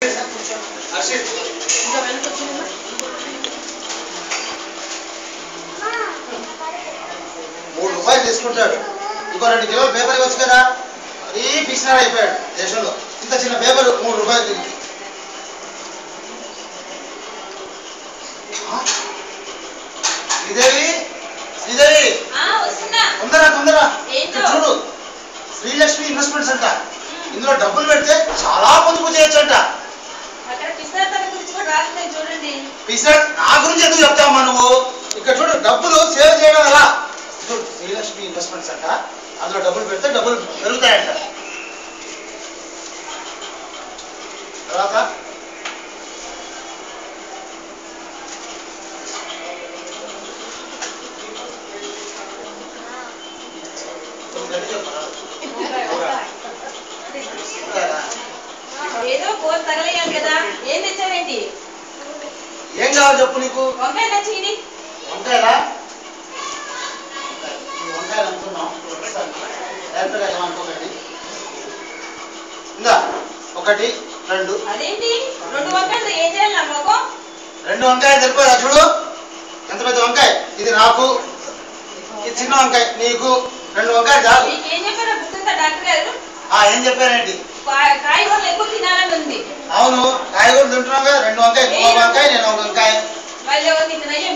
₹3 తీసుకుంటాడు. ఇంకో 2 కిలోల పేపర్ ఇవ్వచ్చు కదా. మరీ పిసినాడు అయిపోయాడు దేశంలో. ఇంత చిన్న పేపర్ ₹3 తిరిగి. శ్రీదేవి శ్రీదేవి తొందర చూడు, శ్రీలక్ష్మి ఇన్వెస్ట్మెంట్స్ అంట. ఇందులో డబ్బులు పెడితే చాలా పొదుపు చేయొచ్చు అంట. పిసార్ నా గురించి ఎందుకు చెప్తావమ్మా నువ్వు? ఇక్కడ చూడు, డబ్బులు సేవ్ చేయడం ఎలా. చూడు, శ్రీలక్ష్మి ఇన్వెస్ట్మెంట్స్ అంట. అందులో డబ్బులు పెడితే డబ్బులు పెరుగుతాయంట. తర్వాత ఏదో కోర్ తగలేయాలి కదా. ఏం తెచ్చావేంటి? ఏం కావాలి చెప్పు నీకు? వంకాయ నచ్చింది. వంకాయలా? వంకాయలు అనుకున్నాం. డైరెక్ట్గా ఏమనుకోకండి. ఇందా 1 2. అదేంటి 2 వంకాయలు ఏం చేయాలి నా బాబు? 2 వంకాయలు సరిపోదా? చూడు ఎంత పెద్ద వంకాయ. ఇది నాకు, ఇది చిన్న వంకాయ నీకు. 2 వంకాయలు చాలు. ఏం చెప్పారా గుర్తుందా డాక్టర్ గారు? ఏం చెప్పారేంటి? కాయగూరలు ఎక్కువ తినాలని ఉంది. అవును, కాయగూరలు తింటున్నాగా. 2 వంకాయ, నువ్వు వంకాయ, నేను 1 వంకాయ. మళ్ళీ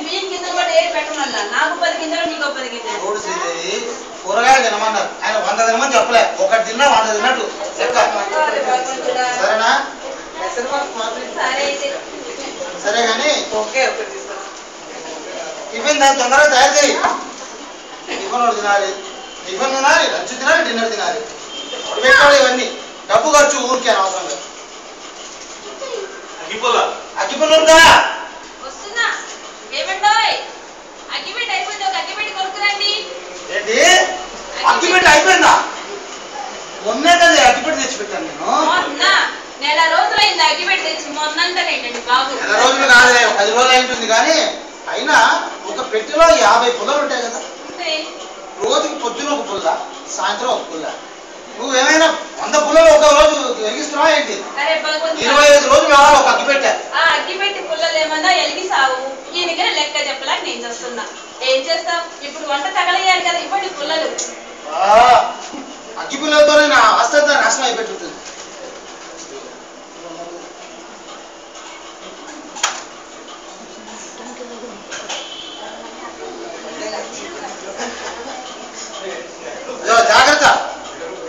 బియ్యం గింజలు కూడా ఏది పెట్టమల్ల. నాకు 10 గింజలు, నీకు 10 గింజలు. చూడు శ్రీదేవి, కూరగాయలు తినమన్నారు. ఆయన 100 తినమని చెప్పలే. 1 తిన్నా 100 తిన్నట్టు లెక్క. సరేనా? సరే కానీ టిఫిన్ దాన్ని తొందరగా తయారు చేయి. టిఫిన్ తినాలి, లంచ్ తినాలి, డిన్నర్ తినాలి. పెట్టాలి. ఇవన్నీ డబ్బు ఖర్చు ఊరికే అవసరం. అగ్గిపుల్ల ఉందా? వస్తున్నా. ఏమండోయ్, అగ్గిపెట్టి అయిపోయింది. ఒక అగ్గిపెట్టి కొనుక్కురండి. ఏంటి అగ్గిపెట్టి అయిపోయిందా? మొన్నే కదా అగ్గిపెట్టి తెచ్చిపెట్టాను నేను. మొన్న నెల రోజులైంది అగ్గిపెట్టి తెచ్చి. మొన్నంటారేంటండి బాబు? నెల రోజులు కాదులే, 10 రోజులు అయింటుంది. కానీ అయినా ఒక పెట్టెలో 50 పుల్లలు ఉంటాయి కదా. రోజుకి పొద్దున 1 పుల్ల, సాయంత్రం 1 పుల్ల. నువ్వేమైనా 100 పుల్లలు ఒక రోజు వెలిగిస్తున్నావా ఏంటి? 25 రోజులు కావాలి ఒక అగ్గిపెట్టె. ఆ అగ్గిపెట్టి పుల్లలు ఏమన్నా ఎలిగిసావు. ఈయనకి లెక్క చెప్పలేక నేను చేస్తున్నా. ఏం చేస్తావు? ఇప్పుడు వంట తగలయ్యాలి కదా. ఇవ్వండి పుల్లలు. అగ్గి పుల్లలతోనే నా ఆస్తంతా నాశనం అయిపెట్టుతుంది. జాగ్రత్త,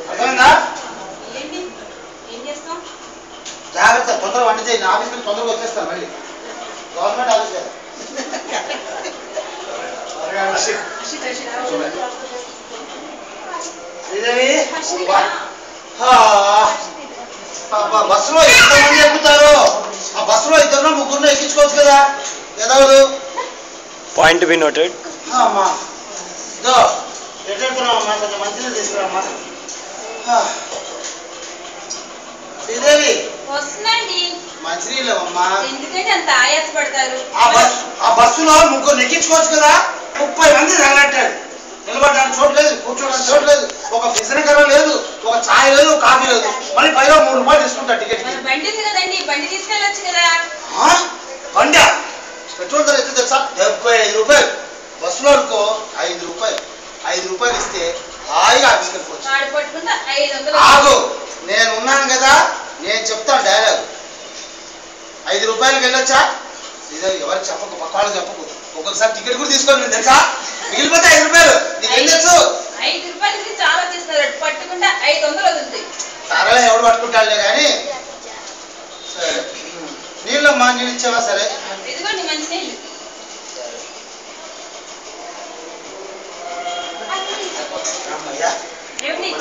అర్థమైందా? ఏం చేస్తాం? జాగ్రత్త, తొందరగా వంట చేయి. నా ఆఫీస్ నుంచి తొందరగా వచ్చేస్తాను. మళ్ళీ గవర్నమెంట్ ఆఫీస్ కదా. శ్రీదేవి, బస్సులో ఎంతమంది ఎక్కుతారు? ఆ బస్సులో 2 3 ఎక్కించుకోవచ్చు కదా. ఎదవదు. Point be noted. అమ్మా ఇదో ఎట్లెడుతున్నావమ్మా? కొంచెం మంచిగా తీసుకురామ్మా. శ్రీదేవి వస్తుందండి. మంచినీళ్ళమ్మా. ఎందుకంటే అంత ఆయాసపడతారు. ఆ బస్సులో 3 ఎక్కించుకోవచ్చు కదా. 30 మంది తగలట్టాడు. నిలబడడానికి చోటు లేదు, కూర్చోడానికి చోటు లేదు, ఒక విసనకర లేదు, ఒక ఛాయ్ లేదు, కాఫీ లేదు. మళ్ళీ పైగా ₹3 తీసుకుంటా టికెట్. బండి ఉంది కదండి, బండి తీసుకెళ్ళొచ్చు కదా. బండి పెట్రోల్ ధర ఎంత తెలుసా? ₹75. బస్సులో అనుకో ₹5 ఇస్తే హాయిగా తీసుకెళ్ళిపోవచ్చు. ఆగు, నేను ఉన్నాను కదా, నేను చెప్తాను డైలాగ్. ₹5 వెళ్ళొచ్చా? ఎవరికి చెప్పకు, పక్క వాళ్ళకి చెప్పకు. ఒక్కొక్కసారి టికెట్ కూడా తీసుకోండి తెలుసా. మిగిలిపోతే ₹5. నీకేం తెలుసు? ₹5 చాలా తీస్తారు. పట్టుకుంటే 500 వదులుతాయి. సరే, ఎవడు పట్టుకుంటాడులే కానీ. సరే, నీళ్ళమ్మా, నీళ్ళు ఇచ్చావా? సరే, ఇదిగోండి మంచి నీళ్ళు.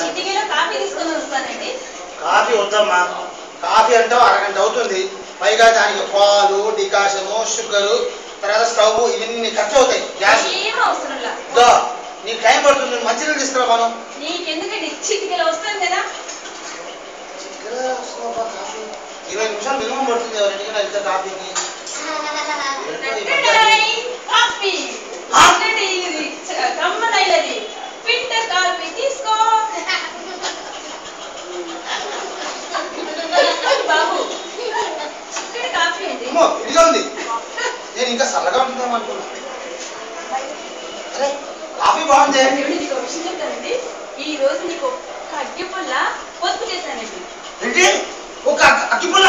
చిట్టిలో కాఫీ తీసుకొని వస్తానండి. కాఫీ వద్దమ్మా. కాఫీ అంటావు అరగంట అవుతుంది. పైగా దానికి పాలు, డికాషను, షుగరు, తర్వాత స్టవ్, ఇవన్నీ ఖర్చు అవుతాయి. గ్యాస్ ఏం అవసరం లేదు. నీకు టైం పడుతుంది. మంచినీళ్ళు తీసుకురా. మనం నీకెందుకండి చిట్టిలో వస్తాను కదా. 20 నిమిషాలు మినిమం పడుతుంది ఎవరింటికి వెళ్తే కాఫీకి. కాఫీ కమ్మనైనది ఫిల్టర్ కాఫీ తీసుకో బాబు. నేను ఇంకా చల్లగా ఉంటుందేమో అనుకున్నా. అరే కాఫీ బాగుంది. నీకు ఒక విషయం చెప్తానండి. ఈ రోజు నీకు ఒక అగ్గి పుల్ల పొదుపు చేశానండి. ఏంటి ఒక అగ్గిపుల్ల?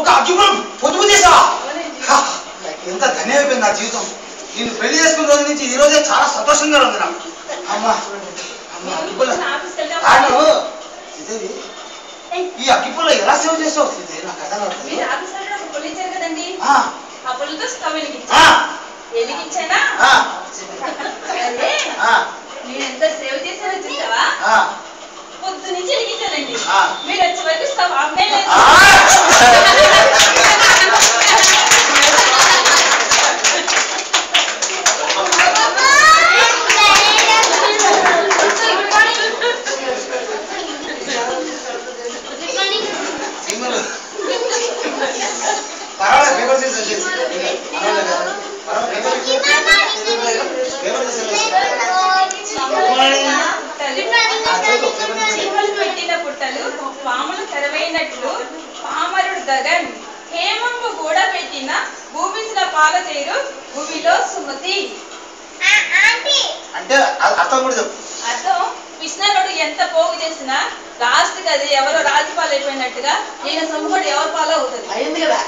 ఒక అగ్గిపుల్ల పొదుపు చేసావా? ఎంత ధన్యం అయిపోయింది నా జీవితం. నేను పెళ్లి చేసుకున్న రోజు నుంచి ఈ రోజే చాలా సంతోషంగా ఉంది నాకు. అమ్మా అమ్మ అగ్గిపుల్ల కాదు శ్రీదేవి, ఈ అగ్గిపుల్ల ఎలా సేవ్ చేసావు శ్రీదేవి? నాకు కథ మీరు ఆఫీసర్ ఒక పుల్ల ఇచ్చారు కదండి, ఆ పుల్లతో స్టవ్ వెలిగించా. వెలిగించానా? అదే నేను ఎంత సేవ్ చేశానో చూసావా? పొద్దు నుంచి వెలిగించానండి. మీరు వచ్చే వరకు స్టవ్ ఆఫ్నే లేదు. పెట్టిన పుట్టలు పాములు తెరవైనట్లు పామరుడు గగన్ హేమంబు కూడా పెట్టిన భూమిసిన పాల చేరు భూమిలో సుమతి. అంటే అర్థం కూడా చెప్పు. అర్థం కృష్ణనుడు ఎంత పోగు చేసినా లాస్ట్ కి అది ఎవరో రాజు పాలైపోయినట్టుగా ఈయన సొమ్ము కూడా ఎవరి పాలు అవుతుంది. అయింది కదా.